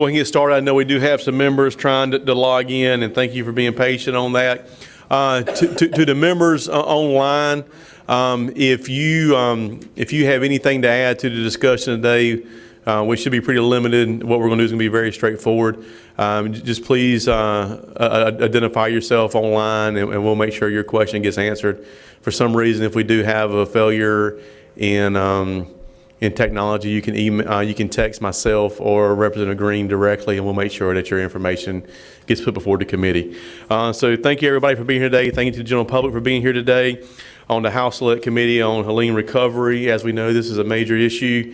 We can get started. I know we do have some members trying to log in, and thank you for being patient on that. To the members online, if you have anything to add to the discussion today, we should be pretty limited. What we're going to do is going to be very straightforward. Just please identify yourself online, and we'll make sure your question gets answered. For some reason, if we do have a failure in technology, you can email, you can text myself or Representative Greene directly, and we'll make sure that your information gets put before the committee. So thank you everybody for being here today. Thank you to the general public for being here today. On the House Select Committee on Helene Recovery, as we know, this is a major issue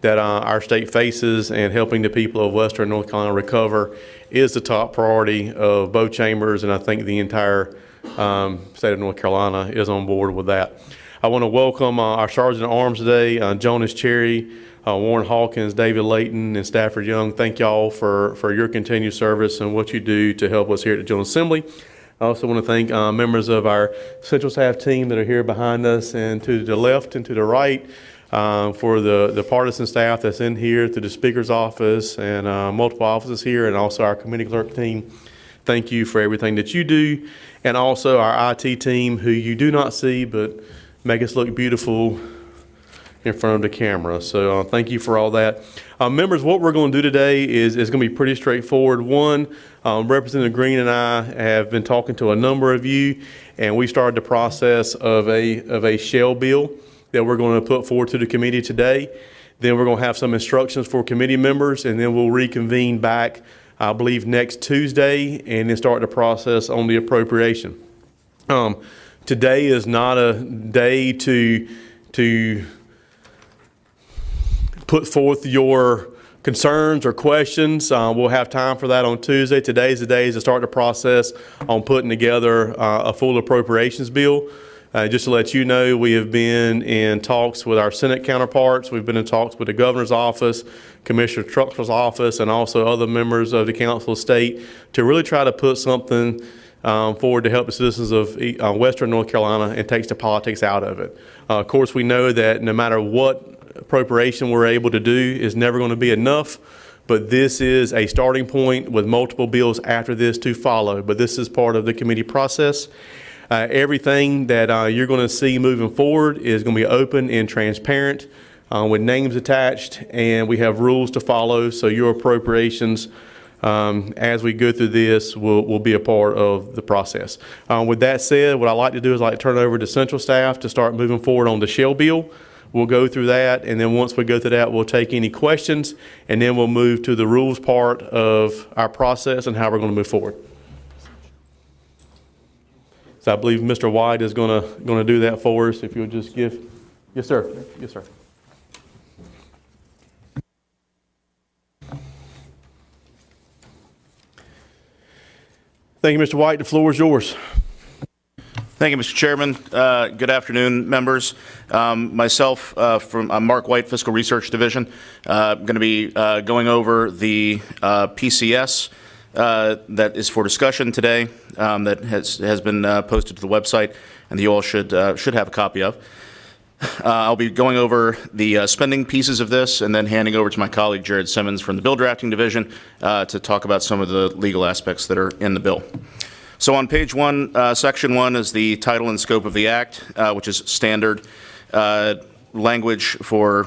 that our state faces, and helping the people of Western North Carolina recover is the top priority of both chambers, and I think the entire state of North Carolina is on board with that. I want to welcome our Sergeant at Arms today, Jonas Cherry, Warren Hawkins, David Layton, and Stafford Young. Thank y'all for your continued service and what you do to help us here at the General Assembly. I also want to thank members of our Central Staff team that are here behind us, and to the left and to the right, for the partisan staff that's in here, through the Speaker's office and multiple offices here, and also our committee clerk team. Thank you for everything that you do, and also our IT team, who you do not see but make us look beautiful in front of the camera. So thank you for all that. Members, what we're going to do today is going to be pretty straightforward. One, Representative Greene and I have been talking to a number of you, and we started the process of a shell bill that we're going to put forward to the committee today. Then we're going to have some instructions for committee members, and then we'll reconvene back, I believe, next Tuesday, and then start the process on the appropriation. Today is not a day to put forth your concerns or questions. We'll have time for that on Tuesday. Today's the day to start the process on putting together a full appropriations bill. Just to let you know, we have been in talks with our Senate counterparts. We've been in talks with the governor's office, Commissioner Truxler's office, and also other members of the Council of State to really try to put something forward to help the citizens of Western North Carolina and takes the politics out of it. Of course, we know that no matter what appropriation we're able to do is never going to be enough, but this is a starting point with multiple bills after this to follow. But this is part of the committee process. Everything that you're going to see moving forward is going to be open and transparent with names attached, and we have rules to follow, so your appropriations as we go through this will be a part of the process. With that said, what I like to do is I like to turn it over to Central Staff to start moving forward on the shell bill. We'll go through that, and then once we go through that, we'll take any questions, and then we'll move to the rules part of our process and how we're going to move forward. So I believe Mr. White is going to do that for us. If you'll just give, yes, sir, yes, sir. Thank you, Mr. White. The floor is yours. Thank you, Mr. Chairman. Good afternoon, members. I'm Mark White, Fiscal Research Division. I'm going to be going over the PCS that is for discussion today, that has been posted to the website, and you all should have a copy of. I'll be going over the spending pieces of this, and then handing over to my colleague Jared Simmons from the Bill Drafting Division to talk about some of the legal aspects that are in the bill. So on page 1, section 1 is the title and scope of the act, which is standard language for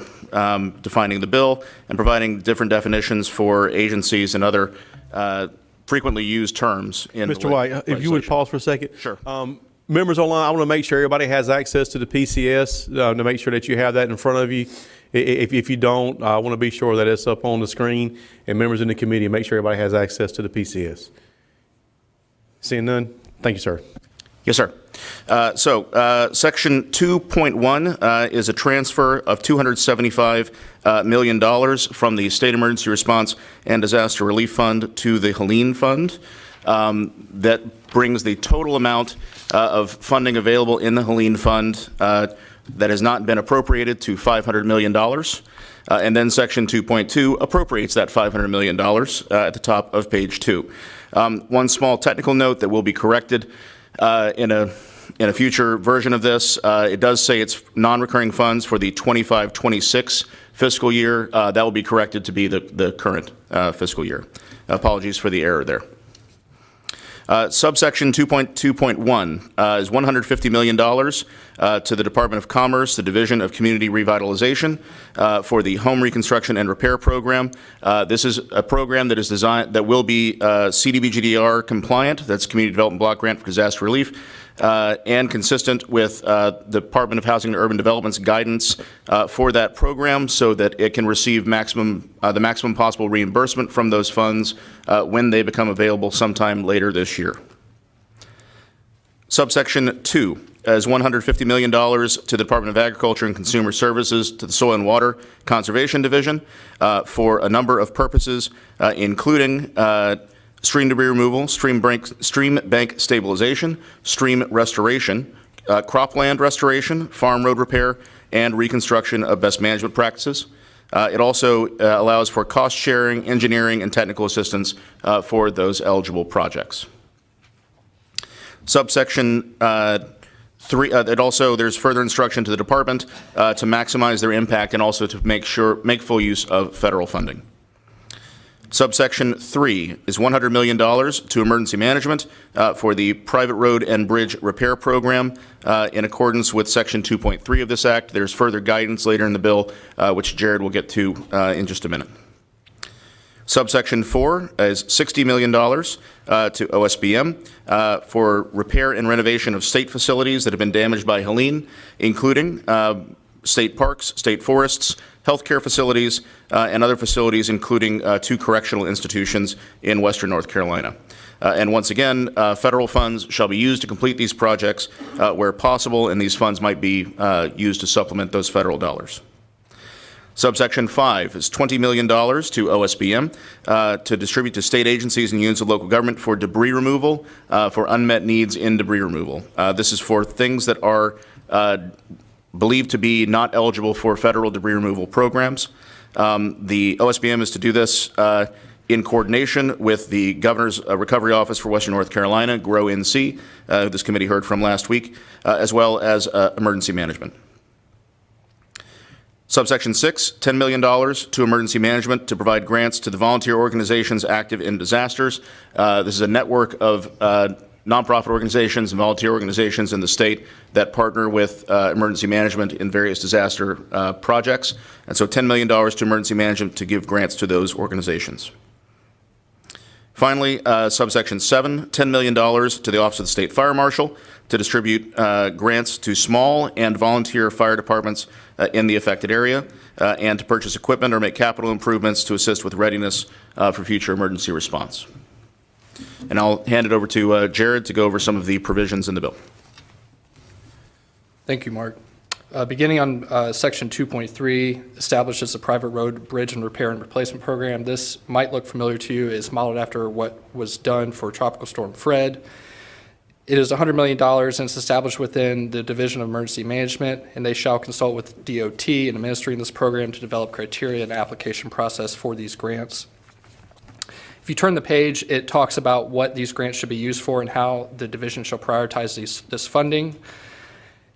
defining the bill and providing different definitions for agencies and other frequently used terms in Mr. White, if you would pause for a second. Sure. Members online, I want to make sure everybody has access to the PCS to make sure that you have that in front of you. If you don't, I want to be sure that it's up on the screen, and members in the committee, make sure everybody has access to the PCS. Seeing none, thank you, sir. Yes, sir. Section 2.1 is a transfer of $275 million from the State Emergency Response and Disaster Relief Fund to the Helene Fund. That brings the total amount of funding available in the Helene Fund that has not been appropriated to $500 million. And then Section 2.2 appropriates that $500 million at the top of page 2. One small technical note that will be corrected in a future version of this. It does say it's non-recurring funds for the 25-26 fiscal year. That will be corrected to be the current fiscal year. Apologies for the error there. Subsection 2.2.1 is $150 million to the Department of Commerce, the Division of Community Revitalization, for the Home Reconstruction and Repair Program. This is a program that is designed that will be CDBGDR compliant. That's Community Development Block Grant for Disaster Relief. And consistent with the Department of Housing and Urban Development's guidance for that program, so that it can receive the maximum possible reimbursement from those funds when they become available sometime later this year. Subsection 2 is $150 million to the Department of Agriculture and Consumer Services, to the Soil and Water Conservation Division for a number of purposes, including stream debris removal, stream bank stabilization, stream restoration, cropland restoration, farm road repair, and reconstruction of best management practices. It also allows for cost sharing, engineering, and technical assistance for those eligible projects. Subsection 3, there's further instruction to the department to maximize their impact and also to make full use of federal funding. Subsection 3 is $100 million to emergency management for the private road and bridge repair program in accordance with Section 2.3 of this Act. There's further guidance later in the bill, which Jared will get to in just a minute. Subsection 4 is $60 million to OSBM for repair and renovation of state facilities that have been damaged by Helene, including state parks, state forests, healthcare facilities, and other facilities, including 2 correctional institutions in Western North Carolina. And once again, federal funds shall be used to complete these projects where possible, and these funds might be used to supplement those federal dollars. Subsection 5 is $20 million to OSBM to distribute to state agencies and units of local government for debris removal for unmet needs in debris removal. This is for things that are believed to be not eligible for federal debris removal programs. The OSBM is to do this in coordination with the Governor's Recovery Office for Western North Carolina, GROW-NC, who this committee heard from last week, as well as emergency management. Subsection 6, $10 million to emergency management to provide grants to the volunteer organizations active in disasters. This is a network of nonprofit organizations and volunteer organizations in the state that partner with emergency management in various disaster projects. And so $10 million to emergency management to give grants to those organizations. Finally, subsection 7, $10 million to the Office of the State Fire Marshal to distribute grants to small and volunteer fire departments in the affected area and to purchase equipment or make capital improvements to assist with readiness for future emergency response. And I'll hand it over to Jared to go over some of the provisions in the bill. Thank you, Mark. Beginning on Section 2.3, establishes a private road, bridge, and repair and replacement program. This might look familiar to you. It's modeled after what was done for Tropical Storm Fred. It is $100 million, and it's established within the Division of Emergency Management, and they shall consult with DOT in administering this program to develop criteria and application process for these grants. If you turn the page, it talks about what these grants should be used for and how the division shall prioritize this funding.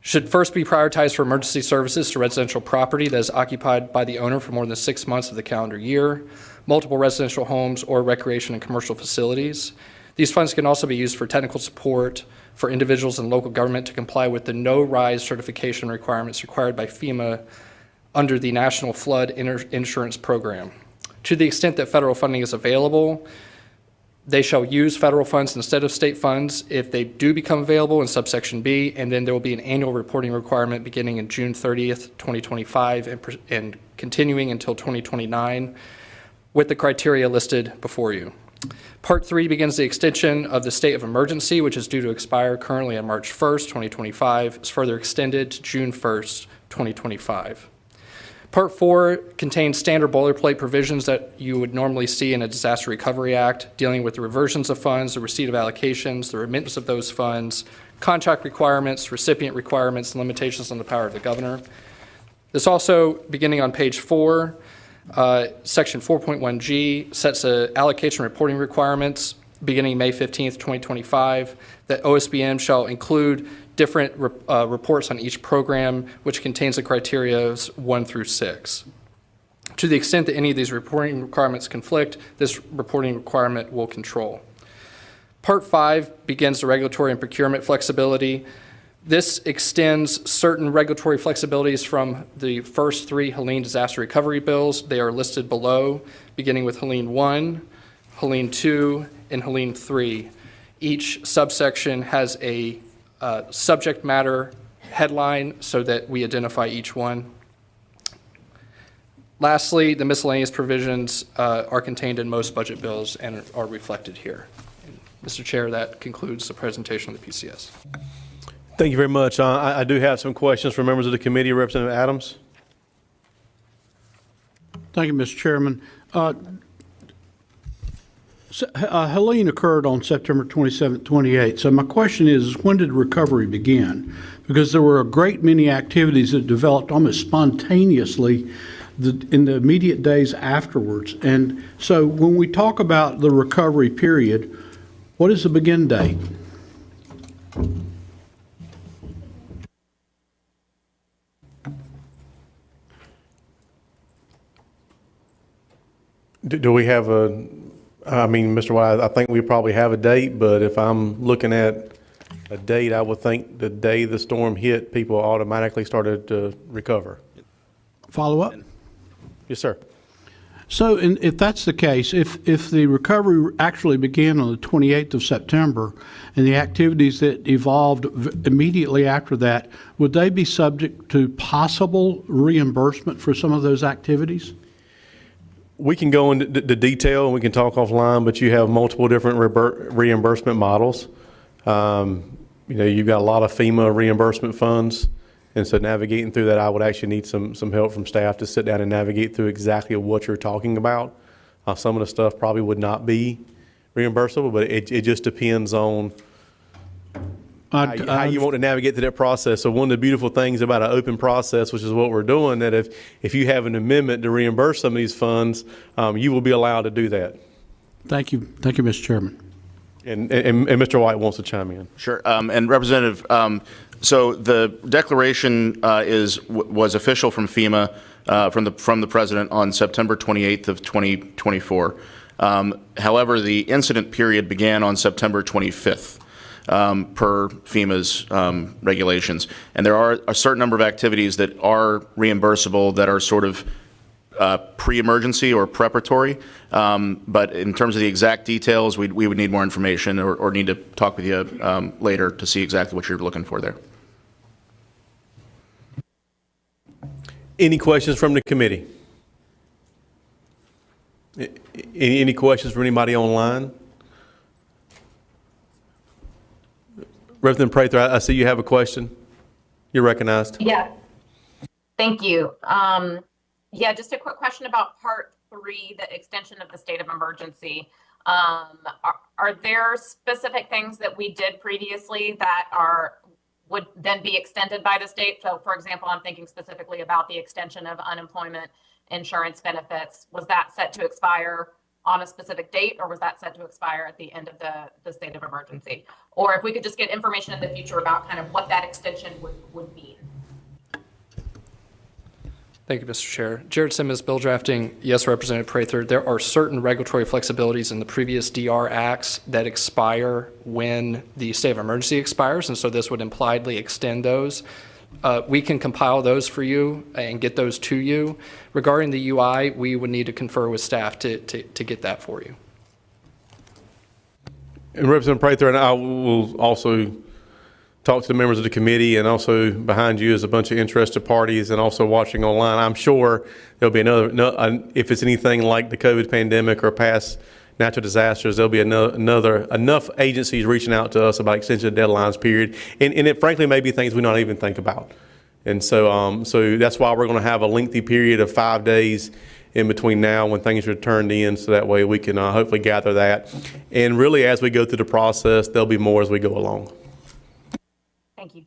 Should first be prioritized for emergency services to residential property that is occupied by the owner for more than 6 months of the calendar year, multiple residential homes, or recreation and commercial facilities. These funds can also be used for technical support for individuals and local government to comply with the no-rise certification requirements required by FEMA under the National Flood Insurance Program. To the extent that federal funding is available, they shall use federal funds instead of state funds if they do become available in subsection B, and then there will be an annual reporting requirement beginning in June 30th, 2025 and continuing until 2029 with the criteria listed before you. Part 3 begins the extension of the state of emergency, which is due to expire currently on March 1st, 2025. It's further extended to June 1st, 2025. Part 4 contains standard boilerplate provisions that you would normally see in a Disaster Recovery Act, dealing with the reversions of funds, the receipt of allocations, the remittance of those funds, contract requirements, recipient requirements, and limitations on the power of the governor. This also, beginning on page 4, Section 4.1G sets allocation reporting requirements beginning May 15th, 2025, that OSBM shall include different reports on each program, which contains the criteria 1 through 6. To the extent that any of these reporting requirements conflict, this reporting requirement will control. Part 5 begins the regulatory and procurement flexibility. This extends certain regulatory flexibilities from the first 3 Helene disaster recovery bills. They are listed below, beginning with Helene 1, Helene 2, and Helene 3. Each subsection has a subject matter headline so that we identify each one. Lastly, the miscellaneous provisions are contained in most budget bills and are reflected here. And Mr. Chair, that concludes the presentation of the PCS. Thank you very much. I do have some questions from members of the committee. Representative Adams. Thank you, Mr. Chairman. Helene occurred on September 27th, 28th. So my question is, when did recovery begin? Because there were a great many activities that developed almost spontaneously in the immediate days afterwards. And so when we talk about the recovery period, what is the begin date? Do we have I mean, Mr. White, I think we probably have a date, but if I'm looking at a date, I would think the day the storm hit, people automatically started to recover. Follow up? Yes, sir. So if that's the case, if the recovery actually began on the 28th of September and the activities that evolved immediately after that, would they be subject to possible reimbursement for some of those activities? We can go into the detail and we can talk offline, but you have multiple different reimbursement models. You've got a lot of FEMA reimbursement funds. And so navigating through that, I would actually need some help from staff to sit down and navigate through exactly what you're talking about. Some of the stuff probably would not be reimbursable, but it just depends on how you want to navigate through that process. So one of the beautiful things about an open process, which is what we're doing, that if you have an amendment to reimburse some of these funds, you will be allowed to do that. Thank you. Thank you, Mr. Chairman. And Mr. White wants to chime in. Sure. And Representative, so the declaration was official from FEMA from the President on September 28th of 2024. However, the incident period began on September 25th. Per FEMA's regulations. And there are a certain number of activities that are reimbursable that are sort of pre-emergency or preparatory. But in terms of the exact details, we would need more information or need to talk with you later to see exactly what you're looking for there. Any questions from the committee? Any questions from anybody online? Representative Prather, I see you have a question. You're recognized. Yeah, thank you. Yeah, just a quick question about Part 3, the extension of the state of emergency. Are there specific things that we did previously that would then be extended by the state? So, for example, I'm thinking specifically about the extension of unemployment insurance benefits. Was that set to expire on a specific date, or was that set to expire at the end of the state of emergency? Or if we could just get information in the future about kind of what that extension would mean. Thank you, Mr. Chair. Jared Simmons, bill drafting. Yes, Representative Prather. There are certain regulatory flexibilities in the previous DR acts that expire when the state of emergency expires, and so this would impliedly extend those. We can compile those for you and get those to you. Regarding the UI, we would need to confer with staff to get that for you. And Representative Prather and I will also talk to the members of the committee, and also behind you is a bunch of interested parties and also watching online. I'm sure there'll be if it's anything like the COVID pandemic or past natural disasters, there'll be enough agencies reaching out to us about extension of deadlines period. And it frankly may be things we don't even think about. And so that's why we're going to have a lengthy period of 5 days in between now when things are turned in, so that way we can hopefully gather that. And really, as we go through the process, there'll be more as we go along. Thank you.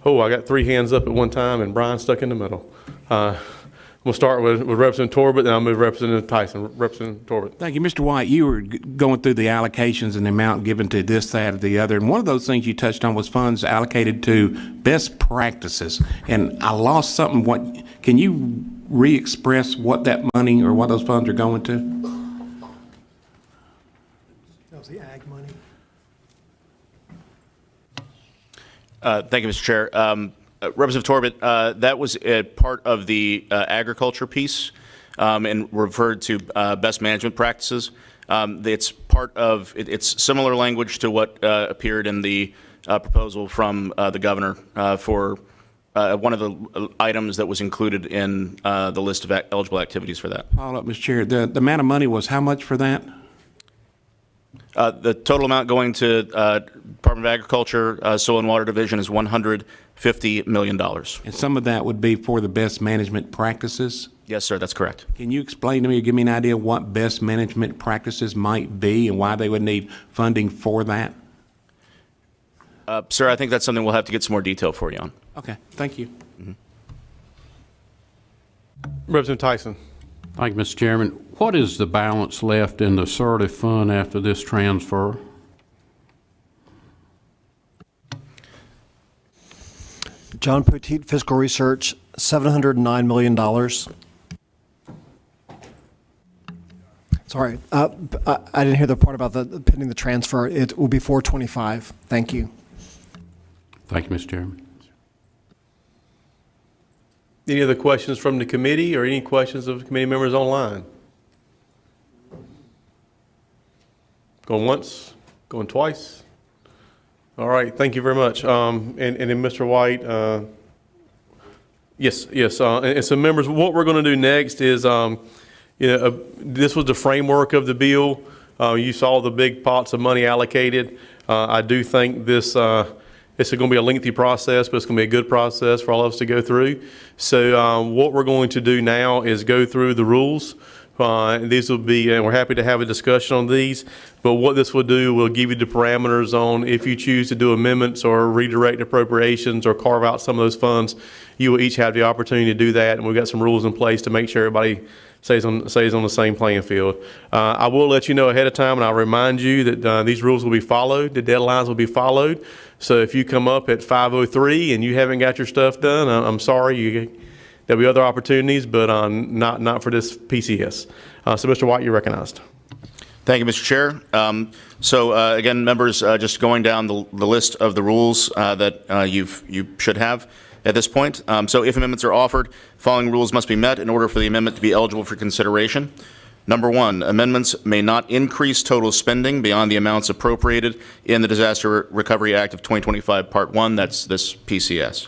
Oh, I got 3 hands up at one time, and Brian stuck in the middle. We'll start with Representative Torbett, then I'll move to Representative Tyson. Representative Torbett. Thank you. Mr. White, you were going through the allocations and the amount given to this, that, or the other. And one of those things you touched on was funds allocated to best practices. And I lost something. Can you re-express what that money or what those funds are going to? That was the ag money. Thank you, Mr. Chair. Representative Torbett, that was a part of the agriculture piece and referred to best management practices. It's part of, it's similar language to what appeared in the proposal from the governor for one of the items that was included in the list of eligible activities for that. Follow up, Mr. Chair. The amount of money was how much for that? The total amount going to Department of Agriculture, Soil and Water Division is $150 million. And some of that would be for the best management practices? Yes, sir, that's correct. Can you explain to me or give me an idea what best management practices might be and why they would need funding for that? Sir, I think that's something we'll have to get some more detail for you on. Okay, thank you. Representative Tyson. Thank you, Mr. Chairman. What is the balance left in the assertive fund after this transfer? John Poteet, Fiscal Research, $709 million. Sorry, I didn't hear the part about the pending the transfer. It will be 425. Thank you. Thank you, Mr. Chairman. Any other questions from the committee or any questions of committee members online? Going once, going twice. All right, thank you very much. And then Mr. White, yes. And so members, what we're going to do next is, this was the framework of the bill. You saw the big pots of money allocated. I do think this is going to be a lengthy process, but it's going to be a good process for all of us to go through. So what we're going to do now is go through the rules. These will be, and we're happy to have a discussion on these, but what this will do will give you the parameters on if you choose to do amendments or redirect appropriations or carve out some of those funds, you will each have the opportunity to do that, and we've got some rules in place to make sure everybody stays on the same playing field. I will let you know ahead of time, and I'll remind you that these rules will be followed, the deadlines will be followed. So if you come up at 5:03 and you haven't got your stuff done, I'm sorry, there'll be other opportunities, but not for this PCS. So Mr. White, you're recognized. Thank you, Mr. Chair. So again, members, just going down the list of the rules that you should have at this point. So if amendments are offered, following rules must be met in order for the amendment to be eligible for consideration. Number one, amendments may not increase total spending beyond the amounts appropriated in the Disaster Recovery Act of 2025, Part 1, that's this PCS.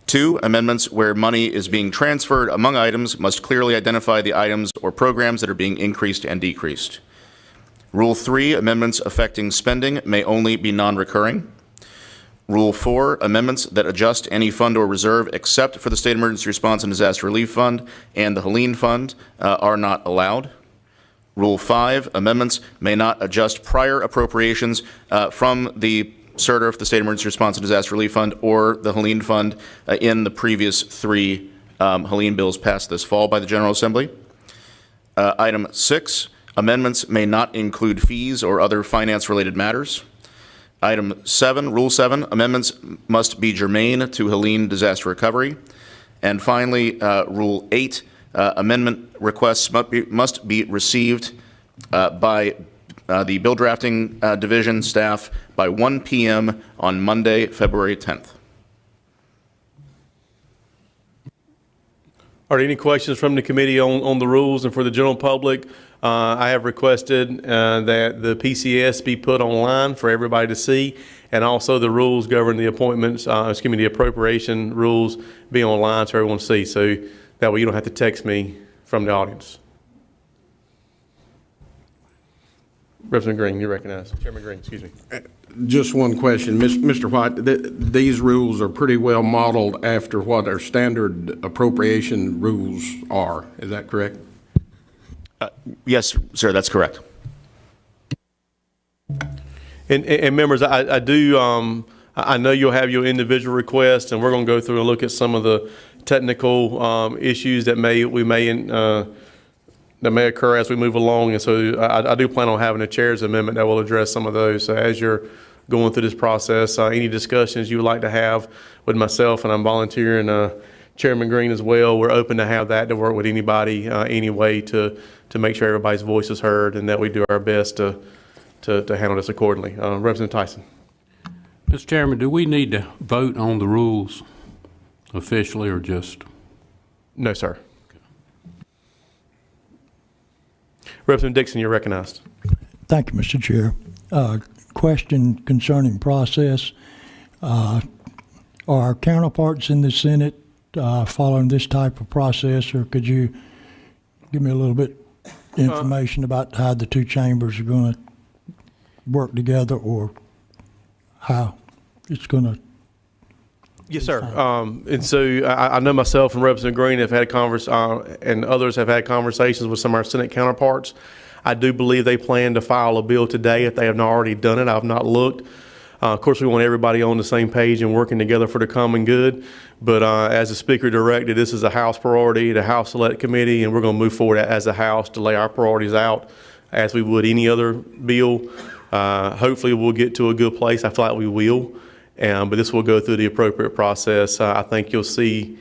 Two, amendments where money is being transferred among items must clearly identify the items or programs that are being increased and decreased. Rule 3, amendments affecting spending may only be non-recurring. Rule 4, amendments that adjust any fund or reserve except for the State Emergency Response and Disaster Relief Fund and the Helene Fund are not allowed. Rule 5, amendments may not adjust prior appropriations from the SERDF, the State Emergency Response and Disaster Relief Fund, or the Helene Fund in the previous 3 Helene bills passed this fall by the General Assembly. Item 6, amendments may not include fees or other finance-related matters. Item 7, Rule 7, amendments must be germane to Helene disaster recovery. And finally, Rule 8, amendment requests must be received by the Bill Drafting Division staff by 1 p.m. on Monday, February 10th. Are there any questions from the committee on the rules and for the general public? I have requested that the PCS be put online for everybody to see, and also the rules governing the appointments, the appropriation rules be online so everyone sees. So that way you don't have to text me from the audience. Representative Greene, you recognize. Chairman Greene, excuse me. Just one question. Mr. White, these rules are pretty well modeled after what our standard appropriation rules are. Is that correct? Yes, sir, that's correct. And members, I do, I know you'll have your individual requests, and we're going to go through and look at some of the technical issues that may occur as we move along. And so I do plan on having a chair's amendment that will address some of those. So as you're going through this process, any discussions you would like to have with myself, and I'm volunteering Chairman Greene as well, we're open to have that, to work with anybody anyway to make sure everybody's voice is heard and that we do our best to handle this accordingly. Representative Tyson. Mr. Chairman, do we need to vote on the rules officially or just? No, sir. Representative Dixon, you're recognized. Thank you, Mr. Chair. Question concerning process. Are our counterparts in the Senate following this type of process, or could you give me a little bit information about how the two chambers are going to work together, or how it's going to? Yes, sir. And so I know myself and Representative Greene have had and others have had conversations with some of our Senate counterparts. I do believe they plan to file a bill today if they have not already done it. I've not looked. Of course, we want everybody on the same page and working together for the common good. But as the Speaker directed, this is a House priority, the House Select Committee, and we're going to move forward as a House to lay our priorities out as we would any other bill. Hopefully, we'll get to a good place. I feel like we will. But this will go through the appropriate process. I think you'll see,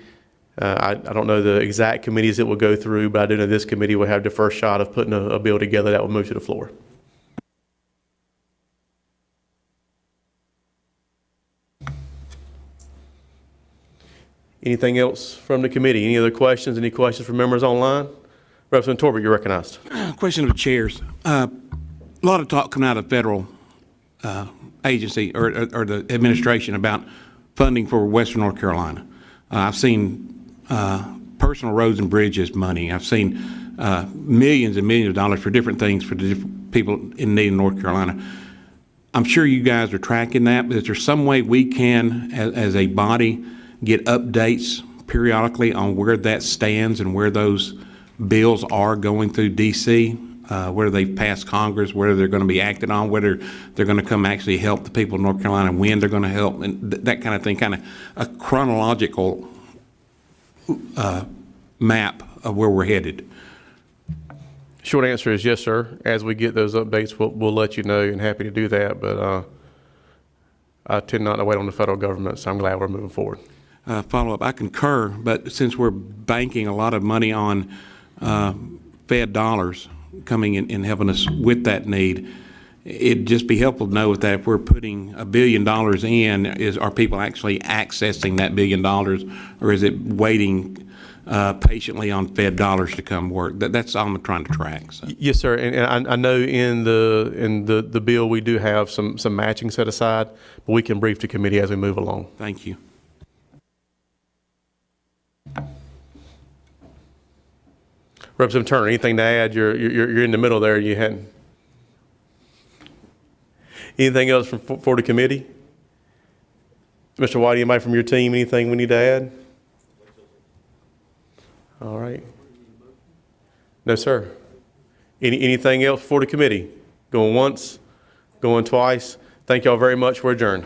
I don't know the exact committees it will go through, but I do know this committee will have the first shot of putting a bill together that will move to the floor. Anything else from the committee? Any other questions? Any questions from members online? Representative Torbert, you're recognized. Question of the chairs. A lot of talk coming out of federal agency or the administration about funding for Western North Carolina. I've seen personal roads and bridges money. I've seen millions and millions of dollars for different things for the different people in need in North Carolina. I'm sure you guys are tracking that, but is there some way we can, as a body, get updates periodically on where that stands and where those bills are going through D.C., whether they've passed Congress, whether they're going to be acted on, whether they're going to come actually help the people of North Carolina, when they're going to help, and that kind of thing, kind of a chronological map of where we're headed? Short answer is yes, sir. As we get those updates, we'll let you know, and happy to do that. But I tend not to wait on the federal government, so I'm glad we're moving forward. Follow-up, I concur, but since we're banking a lot of money on Fed dollars coming in and helping us with that need, it'd just be helpful to know that if we're putting $1 billion in, are people actually accessing that $1 billion, or is it waiting patiently on Fed dollars to come work? That's all I'm trying to track. So. Yes, sir. And I know in the bill we do have some matching set aside, but we can brief the committee as we move along. Thank you. Representative Turner, anything to add? You're in the middle there. You hadn't. Anything else for the committee? Mr. White, anybody from your team, anything we need to add? All right. No, sir. Anything else for the committee? Going once, going twice. Thank y'all very much. We're adjourned.